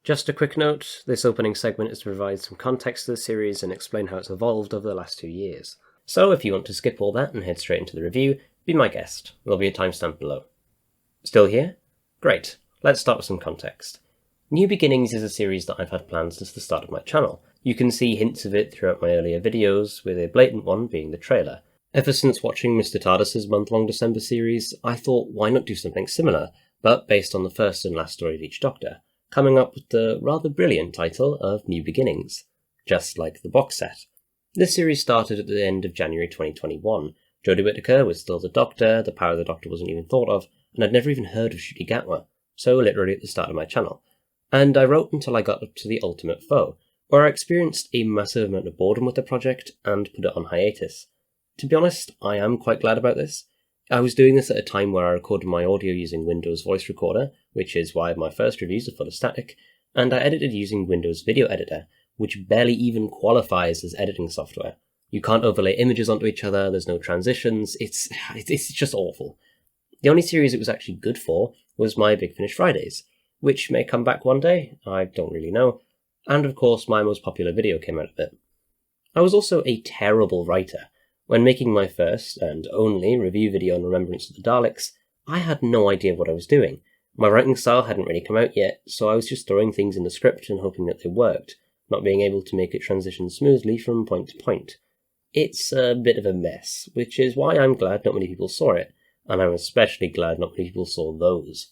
Just a quick note, this opening segment is to provide some context to the series and explain how it's evolved over the last 2 years. So if you want to skip all that and head straight into the review, be my guest. There'll be a timestamp below. Still here? Great. Let's start with some context. New Beginnings is a series that I've had planned since the start of my channel. You can see hints of it throughout my earlier videos, with a blatant one being the trailer. Ever since watching Mr. TARDIS's month-long December series, I thought why not do something similar, but based on the first and last story of each Doctor, coming up with the rather brilliant title of New Beginnings, just like the box set. This series started at the end of January 2021. Jodie Whittaker was still the Doctor, the power of the Doctor wasn't even thought of, and I'd never even heard of Ncuti Gatwa, so literally at the start of my channel. And I wrote until I got up to The Ultimate Foe, where I experienced a massive amount of boredom with the project and put it on hiatus. To be honest, I am quite glad about this. I was doing this at a time where I recorded my audio using Windows Voice Recorder, which is why my first reviews are full of static, and I edited using Windows Video Editor, which barely even qualifies as editing software. You can't overlay images onto each other, there's no transitions, it's just awful. The only series it was actually good for was my Big Finish Fridays, which may come back one day, I don't really know, and of course my most popular video came out of it. I was also a terrible writer. When making my first, and only, review video on Remembrance of the Daleks, I had no idea what I was doing. My writing style hadn't really come out yet, so I was just throwing things in the script and hoping that they worked, not being able to make it transition smoothly from point to point. It's a bit of a mess, which is why I'm glad not many people saw it, and I'm especially glad not many people saw those.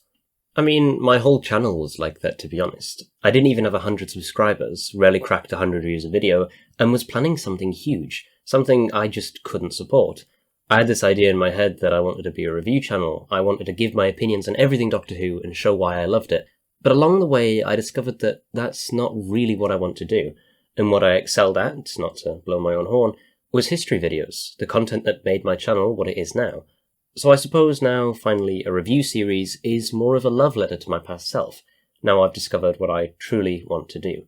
I mean, my whole channel was like that, to be honest. I didn't even have 100 subscribers, rarely cracked 100 views a video, and was planning something huge. Something I just couldn't support. I had this idea in my head that I wanted to be a review channel, I wanted to give my opinions on everything Doctor Who and show why I loved it, but along the way I discovered that that's not really what I want to do, and what I excelled at, not to blow my own horn, was history videos, the content that made my channel what it is now. So I suppose now, finally, a review series is more of a love letter to my past self, now I've discovered what I truly want to do.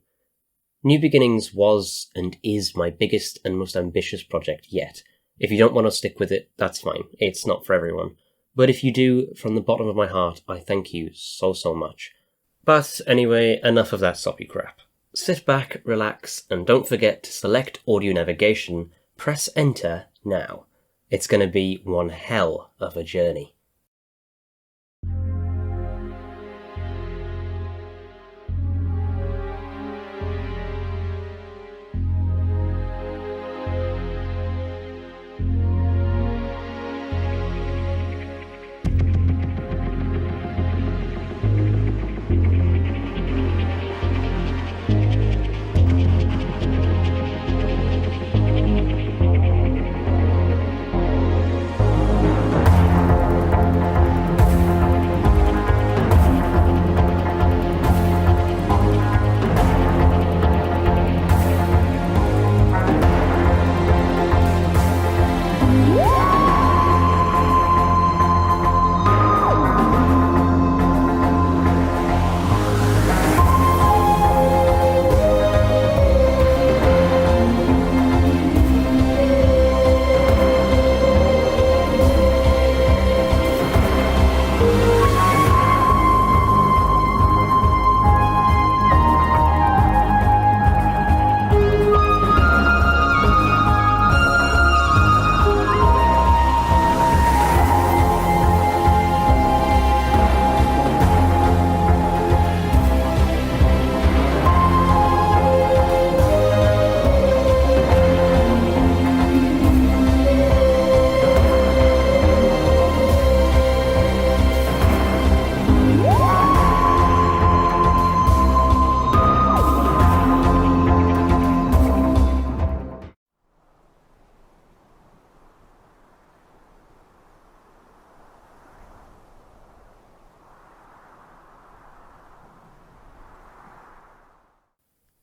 New Beginnings was and is my biggest and most ambitious project yet. If you don't want to stick with it, that's fine. It's not for everyone. But if you do, from the bottom of my heart, I thank you so much. But anyway, enough of that soppy crap. Sit back, relax, and don't forget to select audio navigation, press enter now. It's going to be one hell of a journey.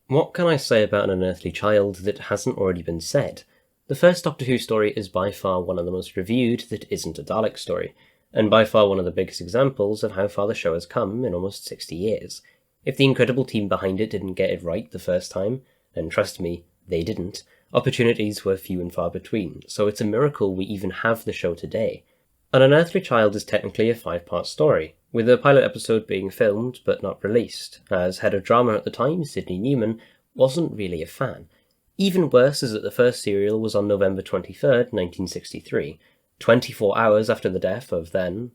What can I say about An Unearthly Child that hasn't already been said? The first Doctor Who story is by far one of the most reviewed that isn't a Dalek story, and by far one of the biggest examples of how far the show has come in almost 60 years. If the incredible team behind it didn't get it right the first time, and trust me, they didn't, opportunities were few and far between, so it's a miracle we even have the show today. An Unearthly Child is technically a 5-part story, with the pilot episode being filmed but not released, as head of drama at the time, Sidney Newman, wasn't really a fan. Even worse is that the first serial was on November 23rd, 1963, 24 hours after the death of then,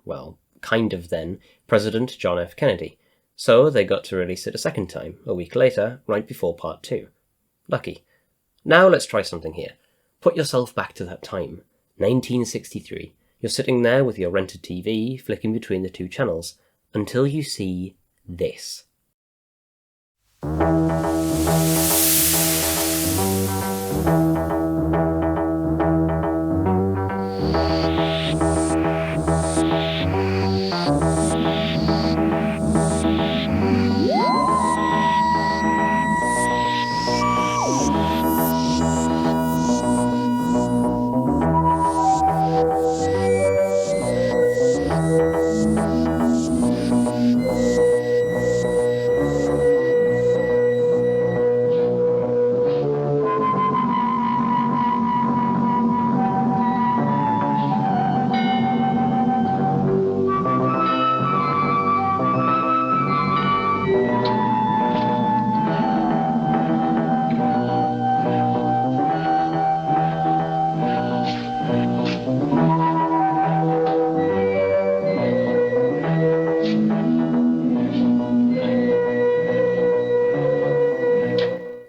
President John F. Kennedy. So they got to release it a second time, a week later, right before part 2. Lucky. Now let's try something here. Put yourself back to that time, 1963. You're sitting there with your rented TV, flicking between the two channels, until you see this.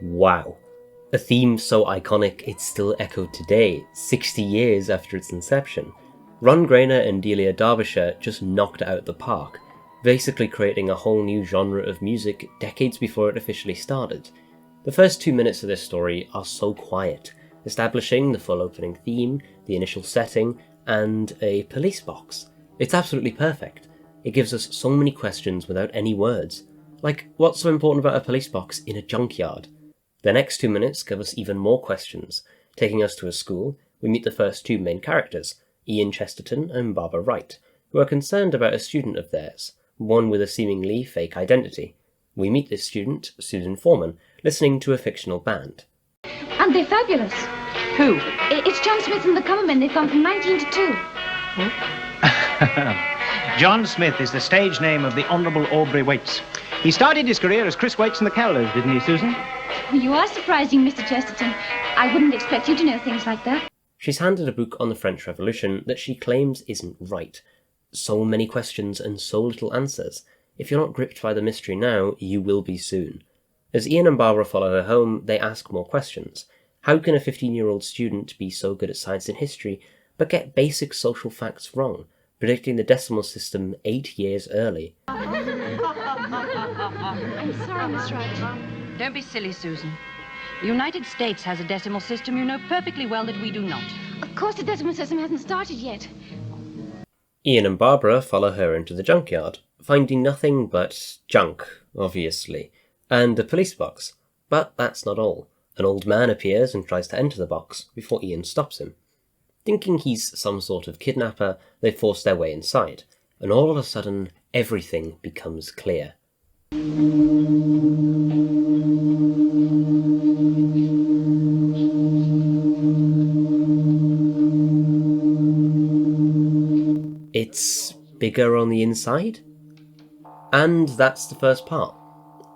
Wow. A theme so iconic it's still echoed today, 60 years after its inception. Ron Grainer and Delia Derbyshire just knocked it out the park, basically creating a whole new genre of music decades before it officially started. The first 2 minutes of this story are so quiet, establishing the full opening theme, the initial setting, and a police box. It's absolutely perfect. It gives us so many questions without any words. Like, what's so important about a police box in a junkyard? The next 2 minutes give us even more questions. Taking us to a school, we meet the first two main characters, Ian Chesterton and Barbara Wright, who are concerned about a student of theirs, one with a seemingly fake identity. We meet this student, Susan Foreman, listening to a fictional band. And they're fabulous. Who? It's John Smith and the Coburn. They've gone from 19 to 2. John Smith is the stage name of the Honourable Aubrey Waits. He started his career as Chris Waits and the Carolers, didn't he, Susan? You are surprising, Mr. Chesterton. I wouldn't expect you to know things like that. She's handed a book on the French Revolution that she claims isn't right. So many questions and so little answers. If you're not gripped by the mystery now, you will be soon. As Ian and Barbara follow her home, they ask more questions. How can a 15-year-old student be so good at science and history, but get basic social facts wrong, predicting the decimal system 8 years early? I'm sorry, Miss Wright. Don't be silly, Susan. The United States has a decimal system. You know perfectly well that we do not. Of course the decimal system hasn't started yet. Ian and Barbara follow her into the junkyard, finding nothing but junk, obviously, and a police box. But that's not all. An old man appears and tries to enter the box before Ian stops him. Thinking he's some sort of kidnapper, they force their way inside, and all of a sudden, everything becomes clear. It's bigger on the inside? And that's the first part.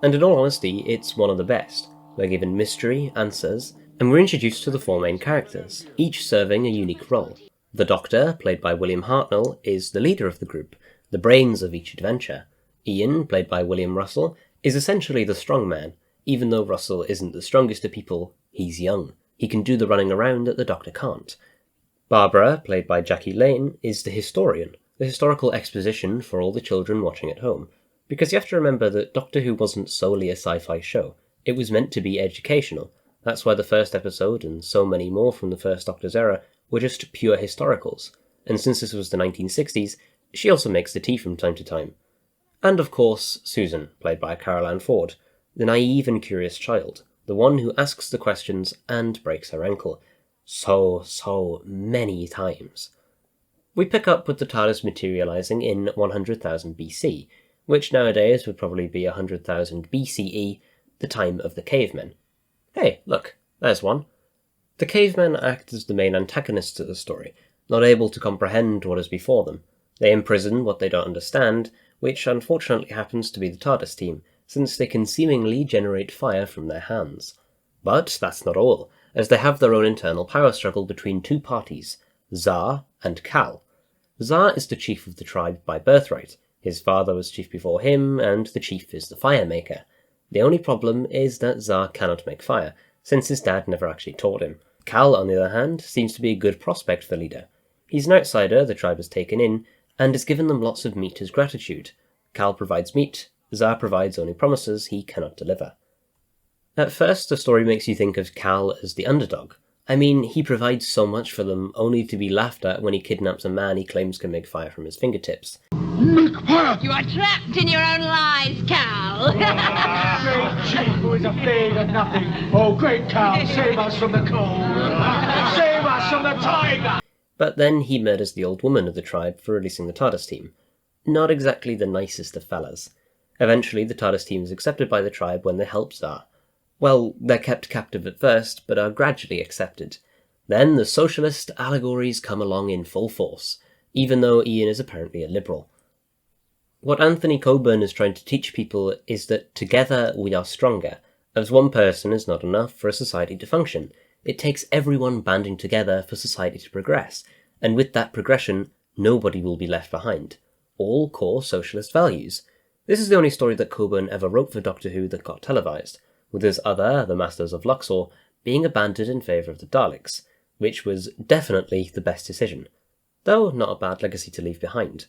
And in all honesty, it's one of the best. We're given mystery, answers, and we're introduced to the four main characters, each serving a unique role. The Doctor, played by William Hartnell, is the leader of the group, the brains of each adventure. Ian, played by William Russell, is essentially the strongman. Even though Russell isn't the strongest of people, he's young. He can do the running around that the Doctor can't. Barbara, played by Jackie Lane, is the historian, the historical exposition for all the children watching at home. Because you have to remember that Doctor Who wasn't solely a sci-fi show. It was meant to be educational. That's why the first episode, and so many more from the first Doctor's era, were just pure historicals. And since this was the 1960s, she also makes the tea from time to time. And of course, Susan, played by Carol Ann Ford, the naive and curious child, the one who asks the questions and breaks her ankle. So many times. We pick up with the TARDIS materialising in 100,000 BC, which nowadays would probably be 100,000 BCE, the time of the cavemen. Hey, look, there's one. The cavemen act as the main antagonists of the story, not able to comprehend what is before them. They imprison what they don't understand, which unfortunately happens to be the TARDIS team, since they can seemingly generate fire from their hands. But that's not all, as they have their own internal power struggle between two parties, Zar and Cal. Zar is the chief of the tribe by birthright. His father was chief before him, and the chief is the fire maker. The only problem is that Zar cannot make fire, since his dad never actually taught him. Cal, on the other hand, seems to be a good prospect for leader. He's an outsider the tribe has taken in, and has given them lots of meat as gratitude. Cal provides meat, Zar provides only promises he cannot deliver. At first, the story makes you think of Cal as the underdog. I mean, he provides so much for them, only to be laughed at when he kidnaps a man he claims can make fire from his fingertips. Make fire! You are trapped in your own lies, Cal. Great chief who is afraid of nothing. Oh, great Cal, save us from the cold. Save us from the tiger! But then he murders the old woman of the tribe for releasing the TARDIS team. Not exactly the nicest of fellas. Eventually, the TARDIS team is accepted by the tribe when they help Zar. Well, they're kept captive at first, but are gradually accepted. Then the socialist allegories come along in full force, even though Ian is apparently a liberal. What Anthony Coburn is trying to teach people is that together we are stronger, as one person is not enough for a society to function. It takes everyone banding together for society to progress, and with that progression, nobody will be left behind. All core socialist values. This is the only story that Coburn ever wrote for Doctor Who that got televised, with his other, the Masters of Luxor, being abandoned in favour of the Daleks, which was definitely the best decision, though not a bad legacy to leave behind.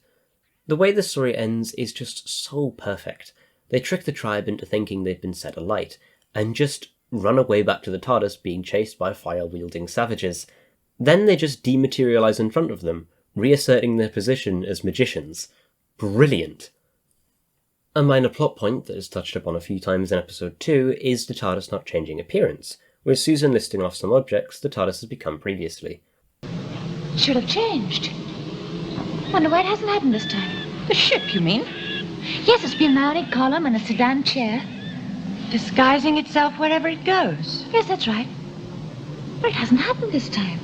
The way the story ends is just so perfect. They trick the tribe into thinking they've been set alight, and just run away back to the TARDIS being chased by fire-wielding savages. Then they just dematerialise in front of them, reasserting their position as magicians. Brilliant! A minor plot point that is touched upon a few times in episode 2 is the TARDIS not changing appearance, with Susan listing off some objects the TARDIS has become previously. Should have changed. Wonder why it hasn't happened this time. The ship, you mean? Yes, it's been a mounted column and a sedan chair. Disguising itself wherever it goes. Yes, that's right. But it hasn't happened this time.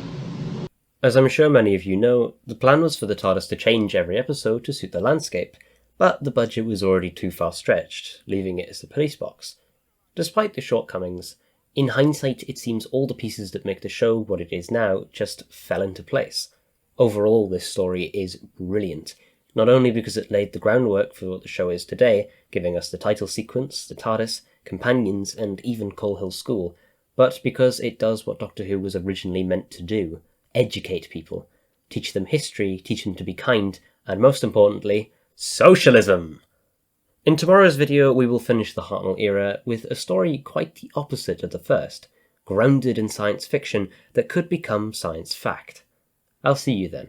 As I'm sure many of you know, the plan was for the TARDIS to change every episode to suit the landscape, but the budget was already too far stretched, leaving it as the police box. Despite the shortcomings, in hindsight it seems all the pieces that make the show what it is now just fell into place. Overall, this story is brilliant, not only because it laid the groundwork for what the show is today, giving us the title sequence, the TARDIS, companions, and even Coal Hill School, but because it does what Doctor Who was originally meant to do: educate people, teach them history, teach them to be kind, and most importantly, socialism! In tomorrow's video, we will finish the Hartnell era with a story quite the opposite of the first, grounded in science fiction that could become science fact. I'll see you then.